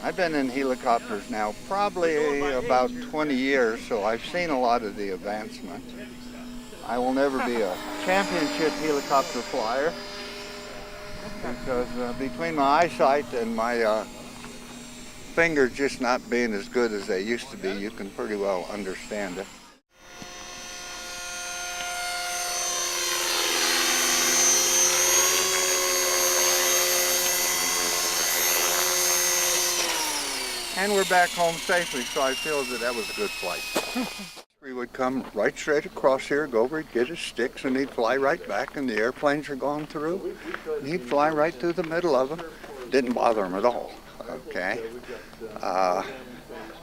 I've been in helicopters now probably about 20 years, so I've seen a lot of the advancement. I will never be a championship helicopter flyer because between my eyesight and my fingers just not being as good as they used to be, you can pretty well understand it. And we're back home safely, so I feel that was a good flight. We would come right straight across here, go over, he'd get his sticks, and he'd fly right back, and the airplanes are going through. And he'd fly right through the middle of them. Didn't bother him at all, okay?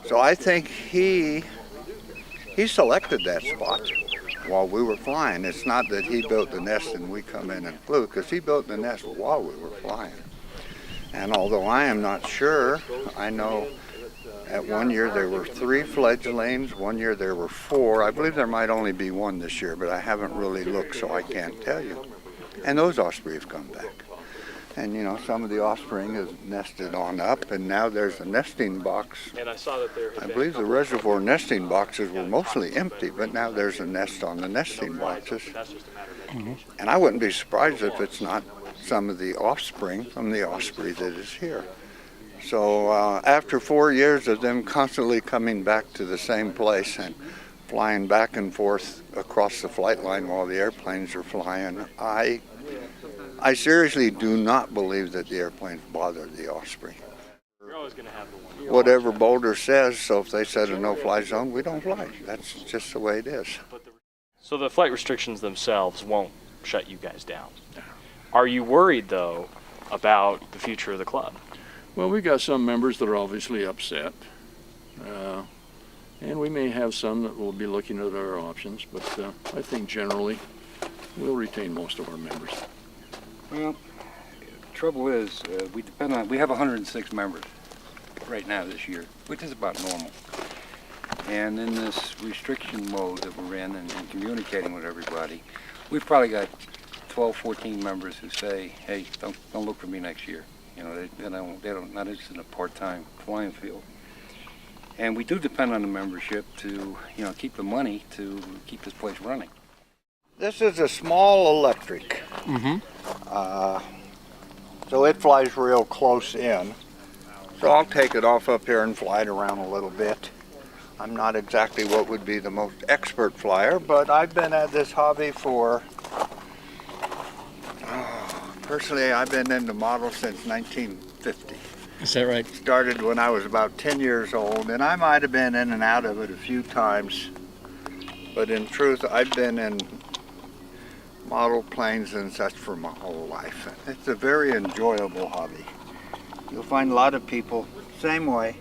So I think he selected that spot while we were flying. It's not that he built the nest and we come in and flew, because he built the nest while we were flying. And although I am not sure, I know at one year there were 3 fledglings, one year there were 4. I believe there might only be 1 this year, but I haven't really looked, so I can't tell you. And those Osprey have come back. And you know, some of the offspring has nested on up, and now there's a nesting box. And I saw that there I believe the reservoir nesting boxes were mostly empty, but now there's a nest on the nesting boxes. And I wouldn't be surprised if it's not some of the offspring from the Osprey that is here. So after 4 years of them constantly coming back to the same place and flying back and forth across the flight line while the airplanes are flying, I seriously do not believe that the airplanes bothered the Osprey. You're always going to have the one. Whatever Boulder says, so if they set a no-fly zone, we don't fly. That's just the way it is. So the flight restrictions themselves won't shut you guys down. Are you worried, though, about the future of the club? Well, we got some members that are obviously upset, and we may have some that will be looking at our options, but I think generally we'll retain most of our members. Well, trouble is, we have 106 members right now this year, which is about normal. And in this restriction mode that we're in and communicating with everybody, we've probably got 12, 14 members who say, hey, don't look for me next year. You know, they're not interested in a part-time flying field. And we do depend on the membership to, you know, keep the money to keep this place running. This is a small electric. So it flies real close in. So I'll take it off up here and fly it around a little bit. I'm not exactly what would be the most expert flyer, but I've been at this hobby for personally, I've been into models since 1950. Is that right? Started when I was about 10 years old, and I might have been in and out of it a few times. But in truth, I've been in model planes and such for my whole life. It's a very enjoyable hobby. You'll find a lot of people, same way.